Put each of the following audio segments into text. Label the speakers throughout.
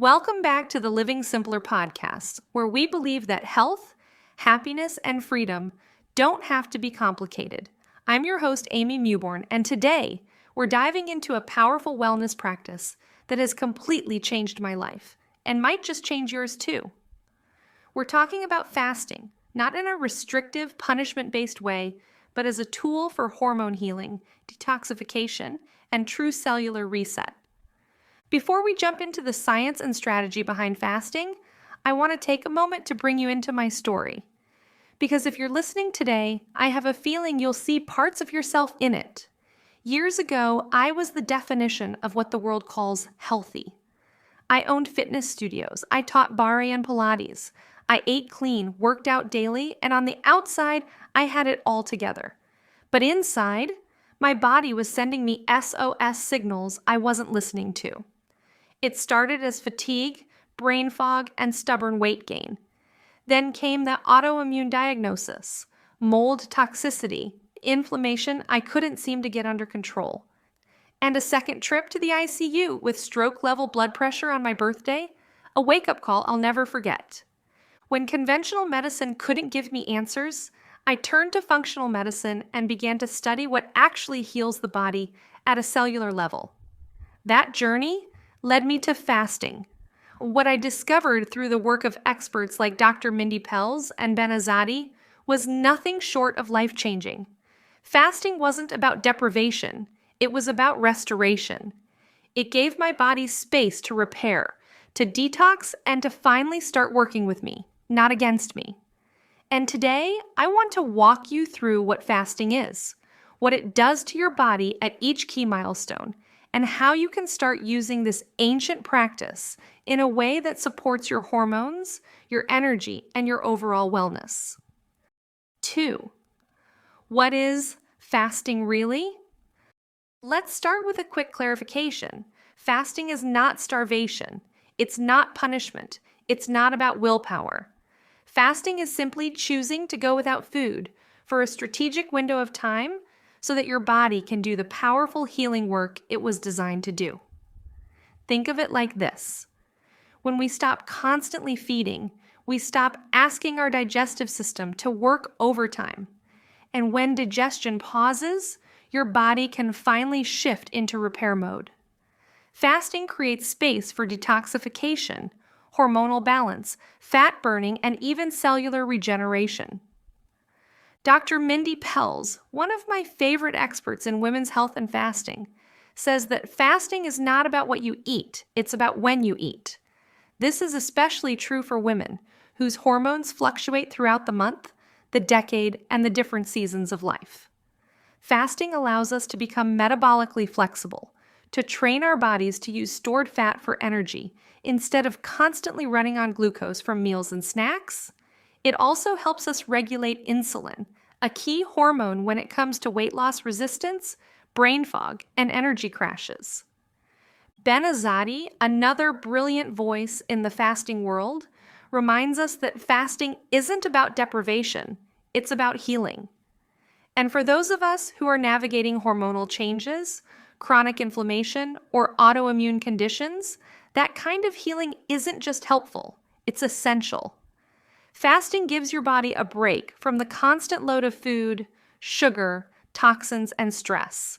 Speaker 1: Welcome back to the Living Simpler podcast, where we believe that health, happiness, and freedom don't have to be complicated. I'm your host, Amy Mewborn, and today we're diving into a powerful wellness practice that has completely changed my life and might just change yours too. We're talking about fasting, not in a restrictive, punishment-based way, but as a tool for hormone healing, detoxification, and true cellular reset. Before we jump into the science and strategy behind fasting, I want to take a moment to bring you into my story. Because if you're listening today, I have a feeling you'll see parts of yourself in it. Years ago, I was the definition of what the world calls healthy. I owned fitness studios, I taught barre and Pilates, I ate clean, worked out daily, and on the outside, I had it all together. But inside, my body was sending me SOS signals I wasn't listening to. It started as fatigue, brain fog, and stubborn weight gain. Then came the autoimmune diagnosis, mold toxicity, inflammation I couldn't seem to get under control, and a second trip to the ICU with stroke-level blood pressure on my birthday, a wake-up call I'll never forget. When conventional medicine couldn't give me answers, I turned to functional medicine and began to study what actually heals the body at a cellular level. That journey led me to fasting. What I discovered through the work of experts like Dr. Mindy Pelz and Ben Azadi was nothing short of life-changing. Fasting wasn't about deprivation, it was about restoration. It gave my body space to repair, to detox, and to finally start working with me, not against me. And today, I want to walk you through what fasting is, what it does to your body at each key milestone, and how you can start using this ancient practice in a way that supports your hormones, your energy, and your overall wellness. 2. What is fasting really? Let's start with a quick clarification. Fasting is not starvation. It's not punishment. It's not about willpower. Fasting is simply choosing to go without food for a strategic window of time so that your body can do the powerful healing work it was designed to do. Think of it like this. When we stop constantly feeding, we stop asking our digestive system to work overtime. And when digestion pauses, your body can finally shift into repair mode. Fasting creates space for detoxification, hormonal balance, fat burning, and even cellular regeneration. Dr. Mindy Pelz, one of my favorite experts in women's health and fasting, says that fasting is not about what you eat, it's about when you eat. This is especially true for women, whose hormones fluctuate throughout the month, the decade, and the different seasons of life. Fasting allows us to become metabolically flexible, to train our bodies to use stored fat for energy instead of constantly running on glucose from meals and snacks. It also helps us regulate insulin, a key hormone when it comes to weight loss resistance, brain fog, and energy crashes. Ben Azadi, another brilliant voice in the fasting world, reminds us that fasting isn't about deprivation, it's about healing. And for those of us who are navigating hormonal changes, chronic inflammation, or autoimmune conditions, that kind of healing isn't just helpful, it's essential. Fasting gives your body a break from the constant load of food, sugar, toxins, and stress.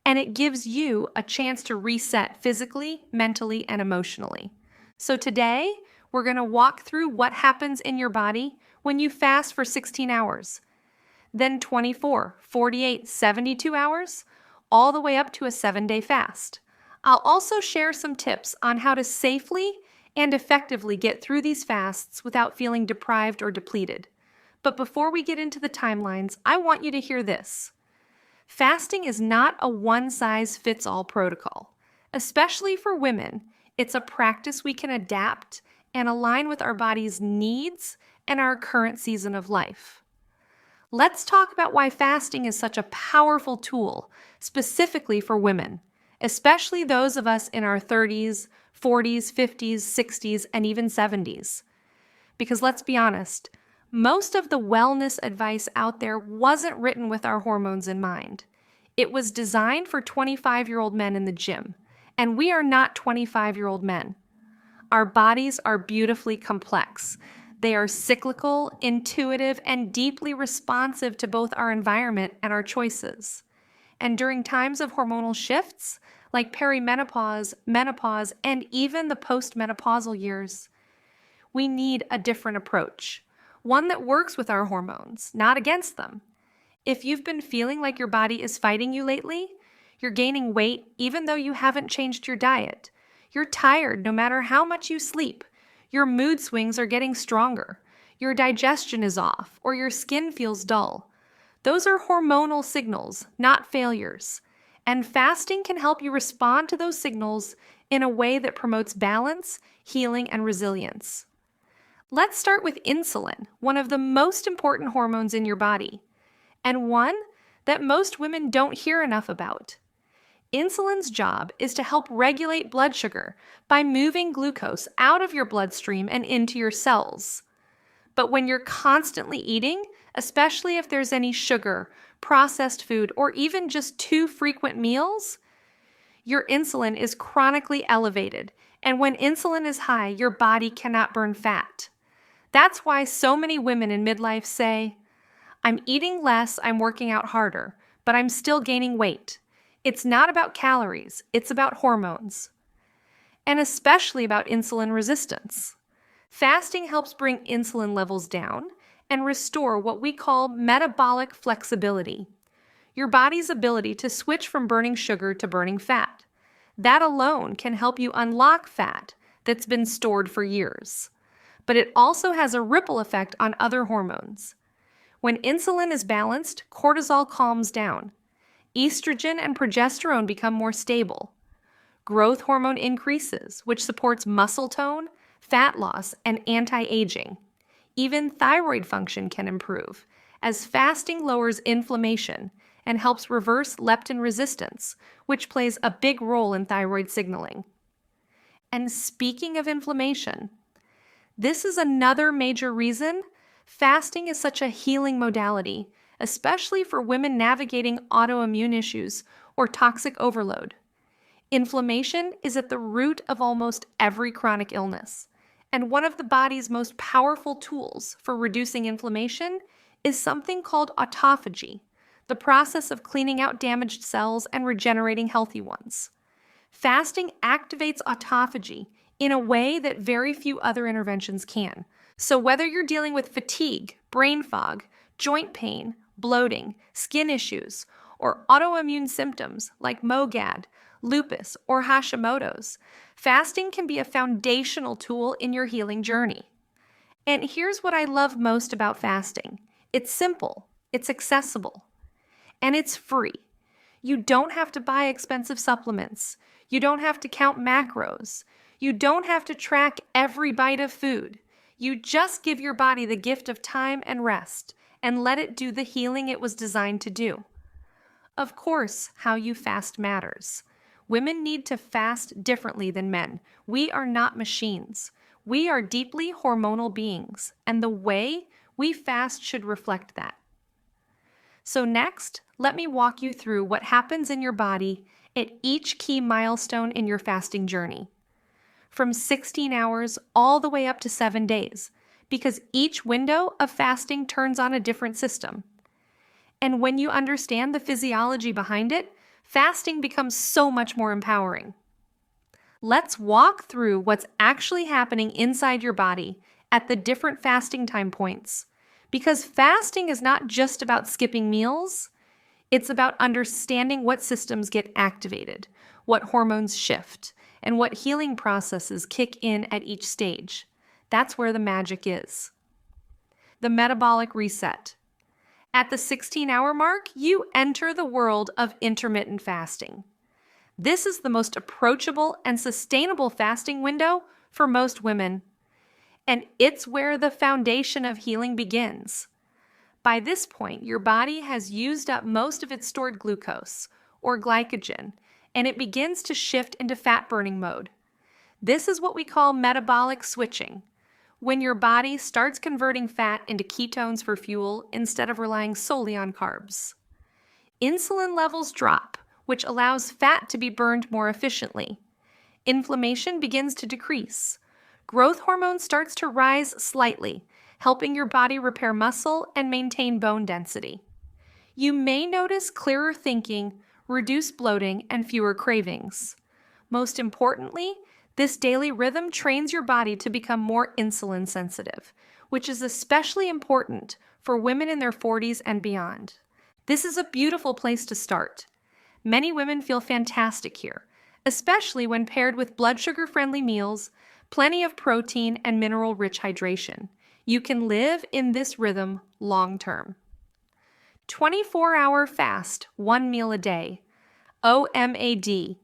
Speaker 1: And it gives you a chance to reset physically, mentally, and emotionally. So today, we're going to walk through what happens in your body when you fast for 16 hours, then 24, 48, 72 hours, all the way up to a 7-day fast. I'll also share some tips on how to safely and effectively get through these fasts without feeling deprived or depleted. But before we get into the timelines, I want you to hear this. Fasting is not a one-size-fits-all protocol. Especially for women, it's a practice we can adapt and align with our body's needs and our current season of life. Let's talk about why fasting is such a powerful tool, specifically for women, especially those of us in our 30s, 40s, 50s, 60s, and even 70s. Because let's be honest, most of the wellness advice out there wasn't written with our hormones in mind. It was designed for 25-year-old men in the gym, and we are not 25-year-old men. our bodies are beautifully complex. They are cyclical, intuitive, and deeply responsive to both our environment and our choices. And during times of hormonal shifts, like perimenopause, menopause, and even the postmenopausal years, we need a different approach, one that works with our hormones, not against them. If you've been feeling like your body is fighting you lately, you're gaining weight even though you haven't changed your diet, you're tired no matter how much you sleep, your mood swings are getting stronger, your digestion is off, or your skin feels dull, those are hormonal signals, not failures. And fasting can help you respond to those signals in a way that promotes balance, healing, and resilience. Let's start with insulin, one of the most important hormones in your body, and one that most women don't hear enough about. Insulin's job is to help regulate blood sugar by moving glucose out of your bloodstream and into your cells. But when you're constantly eating, especially if there's any sugar, processed food, or even just too frequent meals, your insulin is chronically elevated. And when insulin is high, your body cannot burn fat. That's why so many women in midlife say, "I'm eating less, I'm working out harder, but I'm still gaining weight." It's not about calories, it's about hormones. And especially about insulin resistance. Fasting helps bring insulin levels down and restore what we call metabolic flexibility, your body's ability to switch from burning sugar to burning fat. That alone can help you unlock fat that's been stored for years. But it also has a ripple effect on other hormones. When insulin is balanced, cortisol calms down. Estrogen and progesterone become more stable. Growth hormone increases, which supports muscle tone, fat loss, and anti-aging. Even thyroid function can improve, as fasting lowers inflammation and helps reverse leptin resistance, which plays a big role in thyroid signaling. And speaking of inflammation, this is another major reason fasting is such a healing modality, especially for women navigating autoimmune issues or toxic overload. Inflammation is at the root of almost every chronic illness, and one of the body's most powerful tools for reducing inflammation is something called autophagy, the process of cleaning out damaged cells and regenerating healthy ones. Fasting activates autophagy in a way that very few other interventions can. So whether you're dealing with fatigue, brain fog, joint pain, bloating, skin issues, or autoimmune symptoms like MOGAD, lupus, or Hashimoto's, fasting can be a foundational tool in your healing journey. And here's what I love most about fasting. It's simple, it's accessible, and it's free. You don't have to buy expensive supplements. You don't have to count macros. You don't have to track every bite of food. You just give your body the gift of time and rest and let it do the healing it was designed to do. Of course, how you fast matters. Women need to fast differently than men. We are not machines. We are deeply hormonal beings, and the way we fast should reflect that. So next, let me walk you through what happens in your body at each key milestone in your fasting journey, from 16 hours all the way up to 7 days, because each window of fasting turns on a different system. And when you understand the physiology behind it, fasting becomes so much more empowering. Let's walk through what's actually happening inside your body at the different fasting time points, because fasting is not just about skipping meals, it's about understanding what systems get activated, what hormones shift, and what healing processes kick in at each stage. That's where the magic is. The metabolic reset. At the 16-hour mark, you enter the world of intermittent fasting. This is the most approachable and sustainable fasting window for most women, and it's where the foundation of healing begins. By this point, your body has used up most of its stored glucose, or glycogen, and it begins to shift into fat-burning mode. This is what we call metabolic switching, when your body starts converting fat into ketones for fuel instead of relying solely on carbs. Insulin levels drop, which allows fat to be burned more efficiently. Inflammation begins to decrease. growth hormone starts to rise slightly, helping your body repair muscle and maintain bone density. You may notice clearer thinking, reduced bloating, and fewer cravings. Most importantly, this daily rhythm trains your body to become more insulin sensitive, which is especially important for women in their 40s and beyond. This is a beautiful place to start. Many women feel fantastic here, especially when paired with blood sugar-friendly meals, plenty of protein, and mineral-rich hydration. You can live in this rhythm long-term. 24-hour fast, 1 meal a day. OMAD,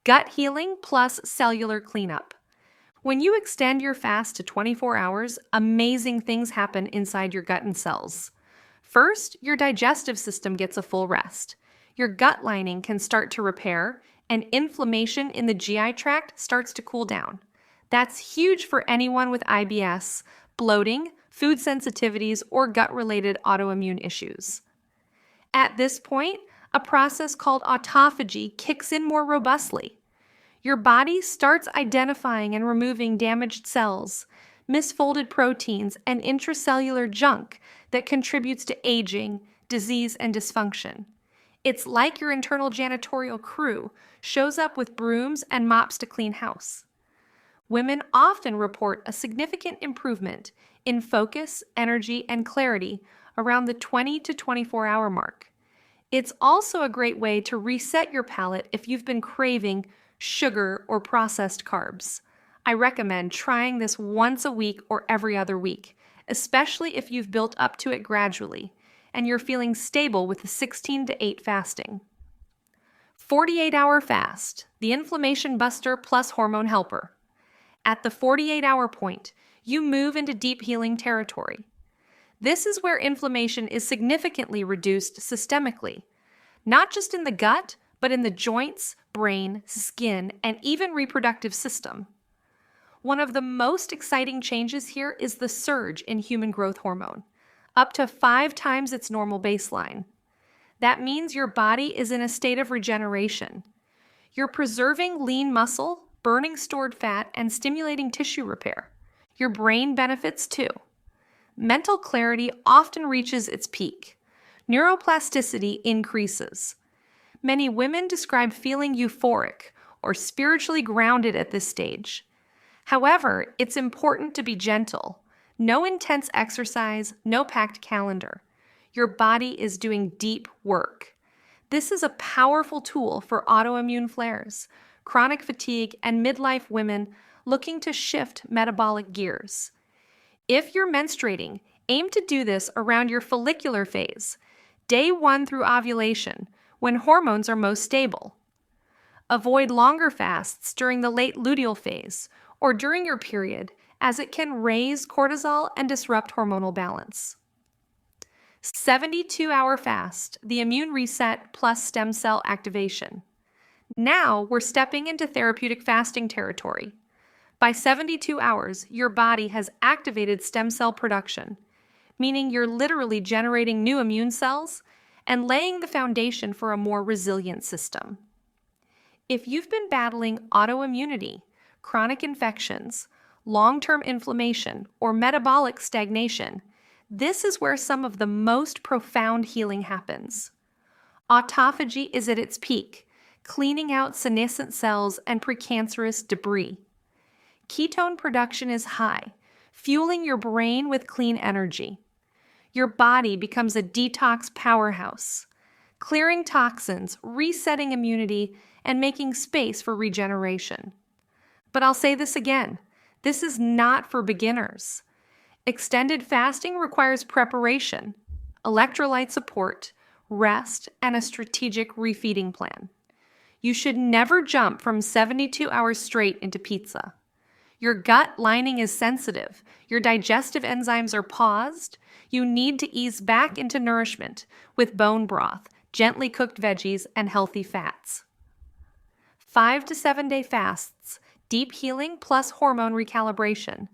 Speaker 1: gut healing plus cellular cleanup. When you extend your fast to 24 hours, amazing things happen inside your gut and cells. First, your digestive system gets a full rest. Your gut lining can start to repair, and inflammation in the GI tract starts to cool down. That's huge for anyone with IBS, bloating, food sensitivities, or gut-related autoimmune issues. At this point, a process called autophagy kicks in more robustly. Your body starts identifying and removing damaged cells, misfolded proteins, and intracellular junk that contributes to aging, disease, and dysfunction. It's like your internal janitorial crew shows up with brooms and mops to clean house. Women often report a significant improvement in focus, energy, and clarity around the 20 to 24-hour mark. It's also a great way to reset your palate if you've been craving sugar or processed carbs. I recommend trying this once a week or every other week, especially if you've built up to it gradually and you're feeling stable with the 16 to 8 fasting. 48-hour fast, the inflammation buster plus hormone helper. At the 48-hour point, you move into deep healing territory. This is where inflammation is significantly reduced systemically, not just in the gut, but in the joints, brain, skin, and even reproductive system. One of the most exciting changes here is the surge in human growth hormone, up to 5 times its normal baseline. That means your body is in a state of regeneration. You're preserving lean muscle, burning stored fat, and stimulating tissue repair. Your brain benefits too. Mental clarity often reaches its peak. Neuroplasticity increases. Many women describe feeling euphoric or spiritually grounded at this stage. However, it's important to be gentle. No intense exercise, no packed calendar. Your body is doing deep work. This is a powerful tool for autoimmune flares, chronic fatigue, and midlife women looking to shift metabolic gears. If you're menstruating, aim to do this around your follicular phase, day 1 through ovulation, when hormones are most stable. Avoid longer fasts during the late luteal phase or during your period, as it can raise cortisol and disrupt hormonal balance. 72-hour fast, the immune reset plus stem cell activation. Now we're stepping into therapeutic fasting territory. By 72 hours, your body has activated stem cell production, meaning you're literally generating new immune cells and laying the foundation for a more resilient system. If you've been battling autoimmunity, chronic infections, long-term inflammation, or metabolic stagnation, this is where some of the most profound healing happens. Autophagy is at its peak, cleaning out senescent cells and precancerous debris. Ketone production is high, fueling your brain with clean energy. Your body becomes a detox powerhouse, clearing toxins, resetting immunity, and making space for regeneration. But I'll say this again, this is not for beginners. Extended fasting requires preparation, electrolyte support, rest, and a strategic refeeding plan. You should never jump from 72 hours straight into pizza. Your gut lining is sensitive, your digestive enzymes are paused, you need to ease back into nourishment with bone broth, gently cooked veggies, and healthy fats. 5 to 7 day fasts, deep healing plus hormone recalibration.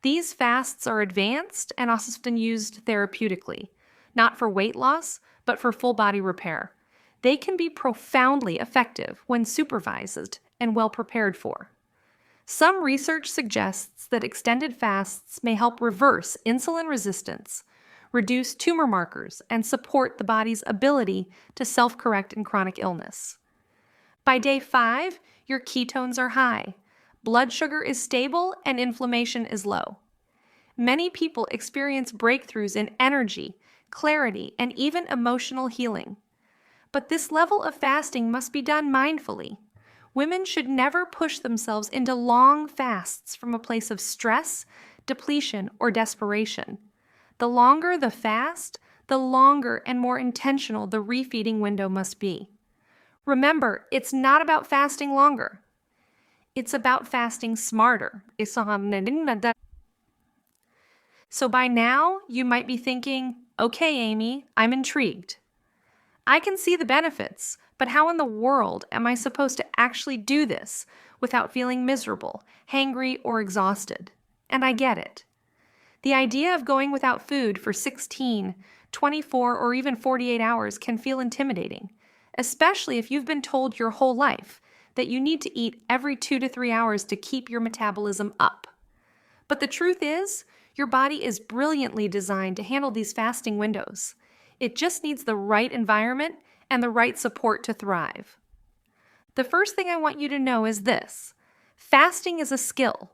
Speaker 1: These fasts are advanced and often used therapeutically, not for weight loss, but for full body repair. They can be profoundly effective when supervised and well prepared for. Some research suggests that extended fasts may help reverse insulin resistance, reduce tumor markers, and support the body's ability to self-correct in chronic illness. By day 5, your ketones are high, blood sugar is stable, and inflammation is low. Many people experience breakthroughs in energy, clarity, and even emotional healing. But this level of fasting must be done mindfully. Women should never push themselves into long fasts from a place of stress, depletion, or desperation. The longer the fast, the longer and more intentional the refeeding window must be. Remember, it's not about fasting longer. It's about fasting smarter. So by now, you might be thinking, okay, Amy, I'm intrigued. I can see the benefits, but how in the world am I supposed to actually do this without feeling miserable, hangry, or exhausted? And I get it. The idea of going without food for 16, 24, or even 48 hours can feel intimidating, especially if you've been told your whole life that you need to eat every 2 to 3 hours to keep your metabolism up. But the truth is, your body is brilliantly designed to handle these fasting windows. It just needs the right environment and the right support to thrive. The first thing I want you to know is this: fasting is a skill.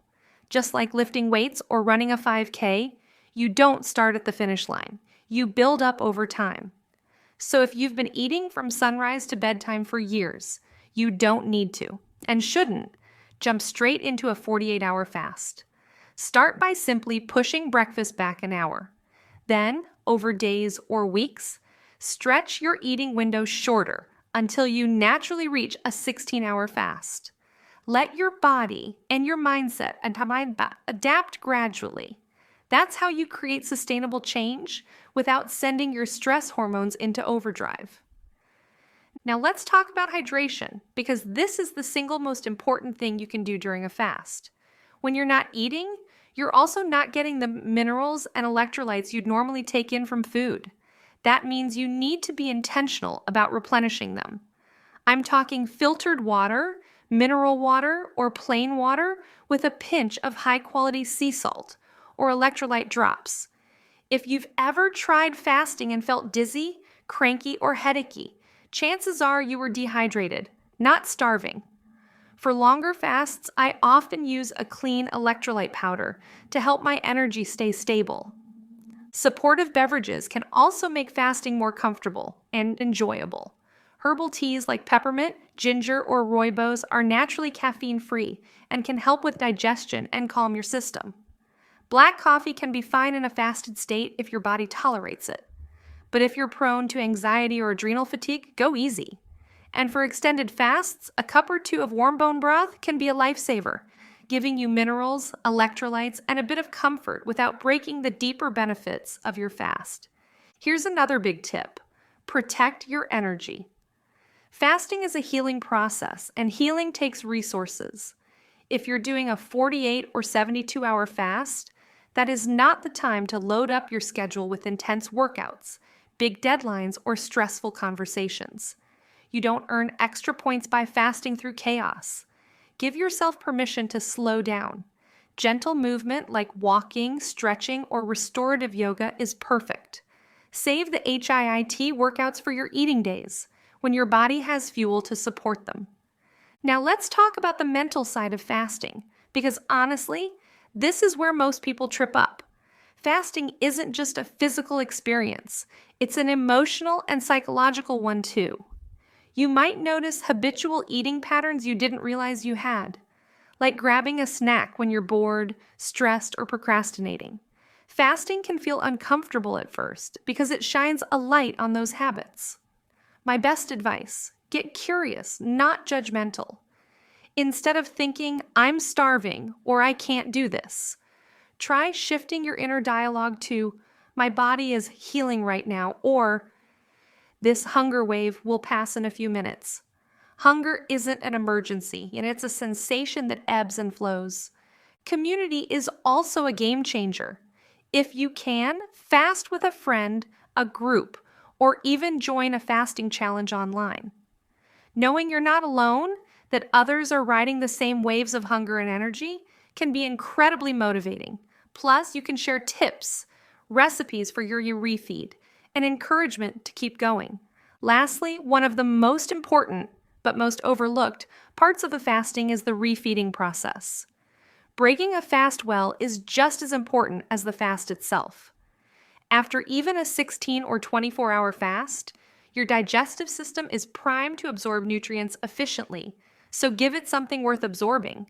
Speaker 1: Just like lifting weights or running a 5K, you don't start at the finish line. You build up over time. So if you've been eating from sunrise to bedtime for years, you don't need to, and shouldn't, jump straight into a 48-hour fast. Start by simply pushing breakfast back an hour. Then, over days or weeks, stretch your eating window shorter until you naturally reach a 16-hour fast. Let your body and your mindset adapt gradually. That's how you create sustainable change without sending your stress hormones into overdrive. Now let's talk about hydration, because this is the single most important thing you can do during a fast. When you're not eating, you're also not getting the minerals and electrolytes you'd normally take in from food. That means you need to be intentional about replenishing them. I'm talking filtered water, mineral water, or plain water with a pinch of high-quality sea salt or electrolyte drops. If you've ever tried fasting and felt dizzy, cranky, or headachy, chances are you were dehydrated, not starving. For longer fasts, I often use a clean electrolyte powder to help my energy stay stable. Supportive beverages can also make fasting more comfortable and enjoyable. Herbal teas like peppermint, ginger, or rooibos are naturally caffeine-free and can help with digestion and calm your system. Black coffee can be fine in a fasted state if your body tolerates it. But if you're prone to anxiety or adrenal fatigue, go easy. And for extended fasts, a cup or 2 of warm bone broth can be a lifesaver, giving you minerals, electrolytes, and a bit of comfort without breaking the deeper benefits of your fast. Here's another big tip: protect your energy. Fasting is a healing process, and healing takes resources. If you're doing a 48 or 72-hour fast, that is not the time to load up your schedule with intense workouts, big deadlines, or stressful conversations. You don't earn extra points by fasting through chaos. Give yourself permission to slow down. Gentle movement like walking, stretching, or restorative yoga is perfect. Save the HIIT workouts for your eating days, when your body has fuel to support them. Now let's talk about the mental side of fasting, because honestly, this is where most people trip up. Fasting isn't just a physical experience, it's an emotional and psychological one too. You might notice habitual eating patterns you didn't realize you had, like grabbing a snack when you're bored, stressed, or procrastinating. Fasting can feel uncomfortable at first because it shines a light on those habits. My best advice: get curious, not judgmental. Instead of thinking, I'm starving or I can't do this, try shifting your inner dialogue to, my body is healing right now, or this hunger wave will pass in a few minutes. Hunger isn't an emergency, and it's a sensation that ebbs and flows. Community is also a game changer. If you can, fast with a friend, a group, or even join a fasting challenge online. Knowing you're not alone, that others are riding the same waves of hunger and energy can be incredibly motivating. Plus, you can share tips, recipes for your refeed, and encouragement to keep going. Lastly, one of the most important but most overlooked parts of the fasting is the refeeding process. Breaking a fast well is just as important as the fast itself. After even a 16 or 24-hour fast, your digestive system is primed to absorb nutrients efficiently, so give it something worth absorbing.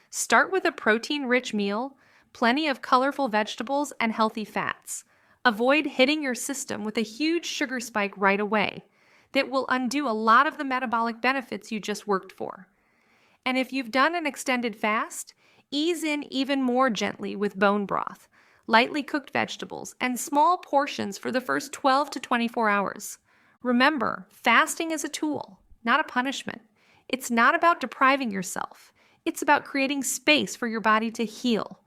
Speaker 1: Start with a protein-rich meal, plenty of colorful vegetables, and healthy fats. Avoid hitting your system with a huge sugar spike right away. That will undo a lot of the metabolic benefits you just worked for. And if you've done an extended fast, ease in even more gently with bone broth, lightly cooked vegetables, and small portions for the first 12 to 24 hours. Remember, fasting is a tool, not a punishment. It's not about depriving yourself. It's about creating space for your body to heal.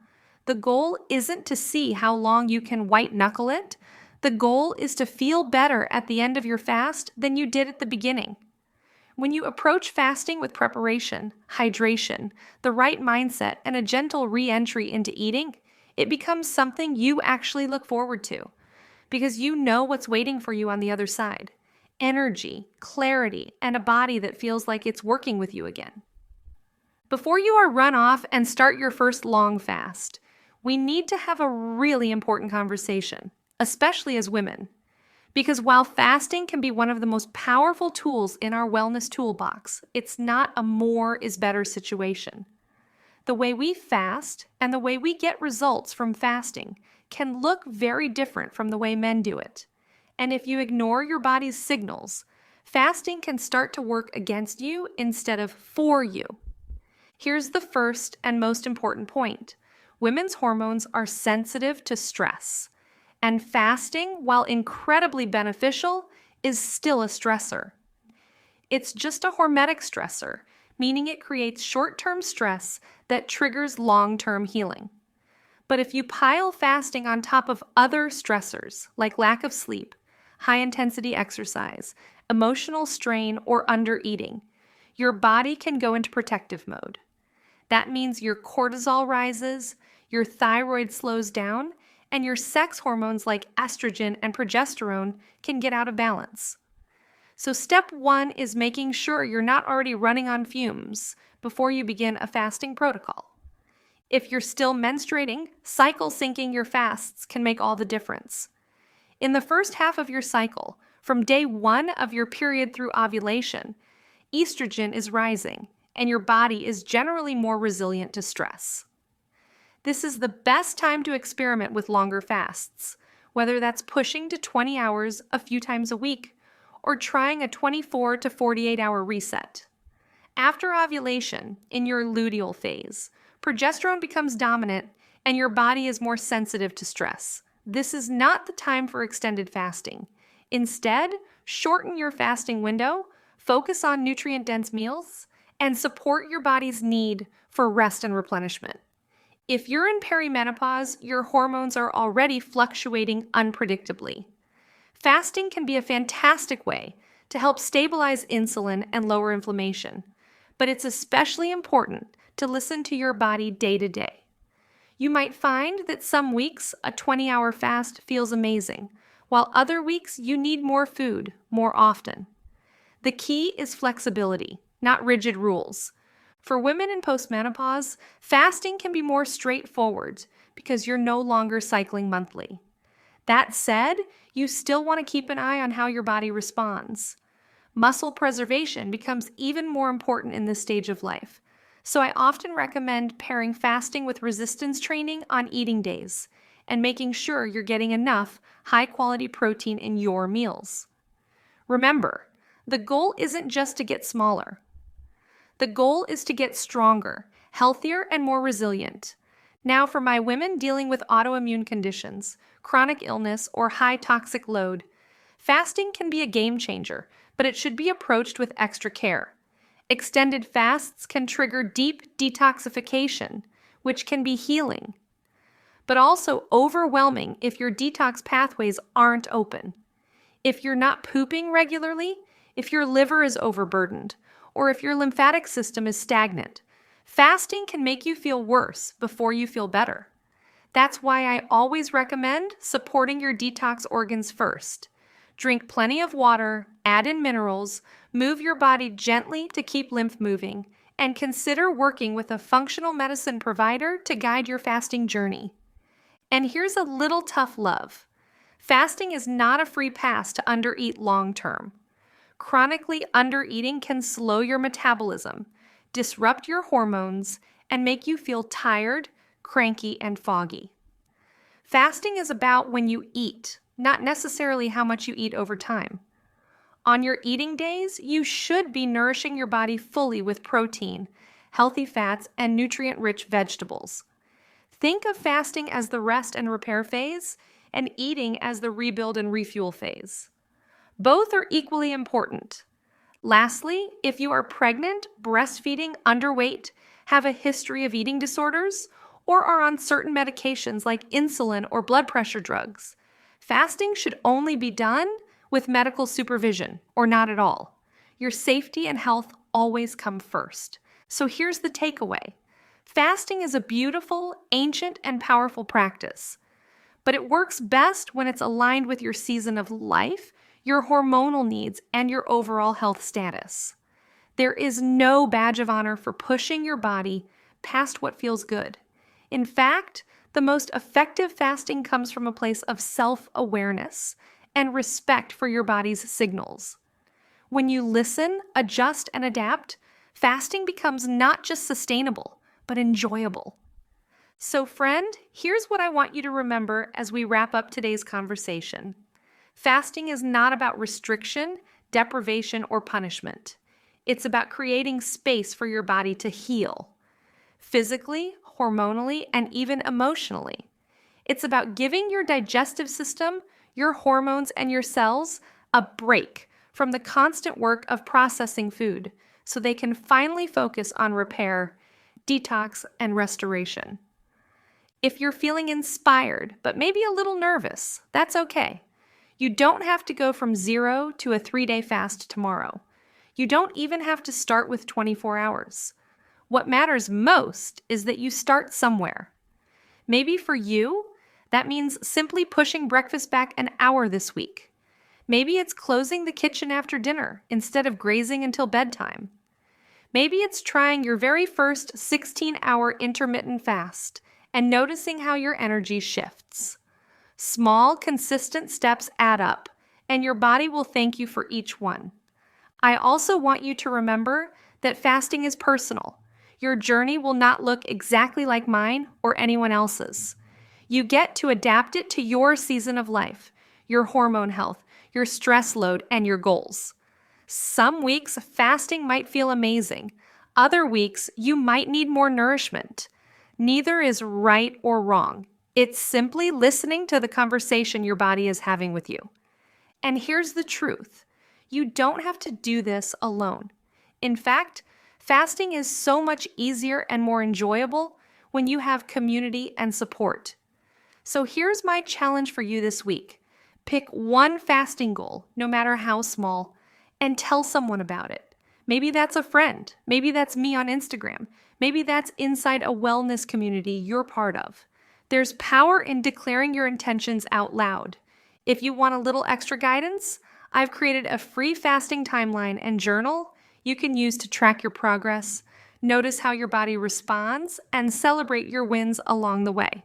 Speaker 1: The goal isn't to see how long you can white knuckle it. The goal is to feel better at the end of your fast than you did at the beginning. When you approach fasting with preparation, hydration, the right mindset, and a gentle re-entry into eating, it becomes something you actually look forward to because you know what's waiting for you on the other side. Energy, clarity, and a body that feels like it's working with you again. Before you are run off and start your first long fast, we need to have a really important conversation, especially as women. Because while fasting can be one of the most powerful tools in our wellness toolbox, it's not a more is better situation. The way we fast and the way we get results from fasting can look very different from the way men do it. And if you ignore your body's signals, fasting can start to work against you instead of for you. Here's the first and most important point. Women's hormones are sensitive to stress. And fasting, while incredibly beneficial, is still a stressor. It's just a hormetic stressor, meaning it creates short-term stress that triggers long-term healing. But if you pile fasting on top of other stressors, like lack of sleep, high-intensity exercise, emotional strain, or undereating, your body can go into protective mode. That means your cortisol rises, your thyroid slows down, and your sex hormones like estrogen and progesterone can get out of balance. So step 1 is making sure you're not already running on fumes before you begin a fasting protocol. If you're still menstruating, cycle syncing your fasts can make all the difference. In the first half of your cycle, from day 1 of your period through ovulation, estrogen is rising, and your body is generally more resilient to stress. This is the best time to experiment with longer fasts, whether that's pushing to 20 hours a few times a week or trying a 24 to 48 hour reset. After ovulation, in your luteal phase, progesterone becomes dominant and your body is more sensitive to stress. This is not the time for extended fasting. Instead, shorten your fasting window, focus on nutrient-dense meals, and support your body's need for rest and replenishment. If you're in perimenopause, your hormones are already fluctuating unpredictably. Fasting can be a fantastic way to help stabilize insulin and lower inflammation, but it's especially important to listen to your body day to day. You might find that some weeks a 20-hour fast feels amazing, while other weeks you need more food more often. The key is flexibility, not rigid rules. For women in postmenopause, fasting can be more straightforward because you're no longer cycling monthly. That said, you still want to keep an eye on how your body responds. Muscle preservation becomes even more important in this stage of life, so I often recommend pairing fasting with resistance training on eating days and making sure you're getting enough high-quality protein in your meals. Remember, the goal isn't just to get smaller. The goal is to get stronger, healthier, and more resilient. Now, for my women dealing with autoimmune conditions, chronic illness, or high toxic load, fasting can be a game changer, but it should be approached with extra care. Extended fasts can trigger deep detoxification, which can be healing, but also overwhelming if your detox pathways aren't open. If you're not pooping regularly, if your liver is overburdened, or if your lymphatic system is stagnant. Fasting can make you feel worse before you feel better. That's why I always recommend supporting your detox organs first. Drink plenty of water, add in minerals, move your body gently to keep lymph moving, and consider working with a functional medicine provider to guide your fasting journey. And here's a little tough love. Fasting is not a free pass to undereat long term. Chronically undereating can slow your metabolism, disrupt your hormones, and make you feel tired, cranky, and foggy. Fasting is about when you eat, not necessarily how much you eat over time. On your eating days, you should be nourishing your body fully with protein, healthy fats, and nutrient-rich vegetables. Think of fasting as the rest and repair phase, and eating as the rebuild and refuel phase. Both are equally important. Lastly, if you are pregnant, breastfeeding, underweight, have a history of eating disorders, or are on certain medications like insulin or blood pressure drugs, fasting should only be done with medical supervision or not at all. Your safety and health always come first. So here's the takeaway. Fasting is a beautiful, ancient, and powerful practice, but it works best when it's aligned with your season of life, your hormonal needs, and your overall health status. There is no badge of honor for pushing your body past what feels good. In fact, the most effective fasting comes from a place of self-awareness and respect for your body's signals. When you listen, adjust, and adapt, fasting becomes not just sustainable, but enjoyable. So friend, here's what I want you to remember as we wrap up today's conversation. Fasting is not about restriction, deprivation, or punishment. It's about creating space for your body to heal, physically, hormonally, and even emotionally. It's about giving your digestive system, your hormones, and your cells a break from the constant work of processing food so they can finally focus on repair, detox, and restoration. If you're feeling inspired, but maybe a little nervous, that's okay. You don't have to go from 0 to a 3-day fast tomorrow. You don't even have to start with 24 hours. What matters most is that you start somewhere. Maybe for you, that means simply pushing breakfast back an hour this week. Maybe it's closing the kitchen after dinner instead of grazing until bedtime. Maybe it's trying your very first 16-hour intermittent fast and noticing how your energy shifts. Small, consistent steps add up, and your body will thank you for each one. I also want you to remember that fasting is personal. Your journey will not look exactly like mine or anyone else's. You get to adapt it to your season of life, your hormone health, your stress load, and your goals. Some weeks, fasting might feel amazing. Other weeks, you might need more nourishment. Neither is right or wrong. It's simply listening to the conversation your body is having with you. And here's the truth. You don't have to do this alone. In fact, fasting is so much easier and more enjoyable when you have community and support. So here's my challenge for you this week. Pick one fasting goal, no matter how small, and tell someone about it. Maybe that's a friend. Maybe that's me on Instagram. Maybe that's inside a wellness community you're part of. There's power in declaring your intentions out loud. If you want a little extra guidance, I've created a free fasting timeline and journal you can use to track your progress, notice how your body responds, and celebrate your wins along the way.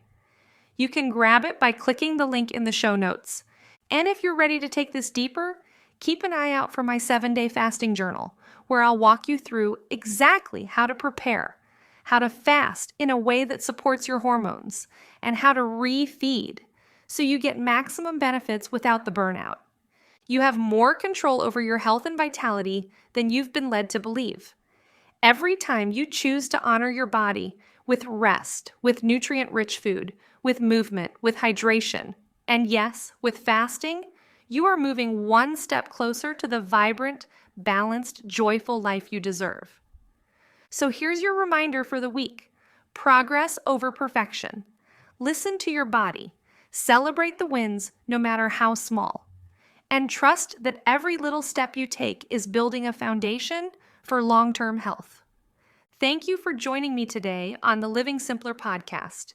Speaker 1: You can grab it by clicking the link in the show notes. And if you're ready to take this deeper, keep an eye out for my 7-day fasting journal, where I'll walk you through exactly how to prepare, how to fast in a way that supports your hormones, and how to refeed so you get maximum benefits without the burnout. You have more control over your health and vitality than you've been led to believe. Every time you choose to honor your body with rest, with nutrient-rich food, with movement, with hydration, and yes, with fasting, you are moving one step closer to the vibrant, balanced, joyful life you deserve. So here's your reminder for the week. Progress over perfection. Listen to your body. Celebrate the wins, no matter how small. And trust that every little step you take is building a foundation for long-term health. Thank you for joining me today on the Living Simpler podcast.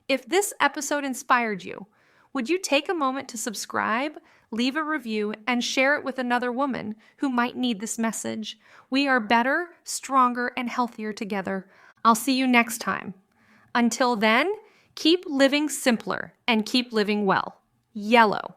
Speaker 1: If this episode inspired you, would you take a moment to subscribe, leave a review, and share it with another woman who might need this message? We are better, stronger, and healthier together. I'll see you next time. Until then, keep living simpler and keep living well. Yellow.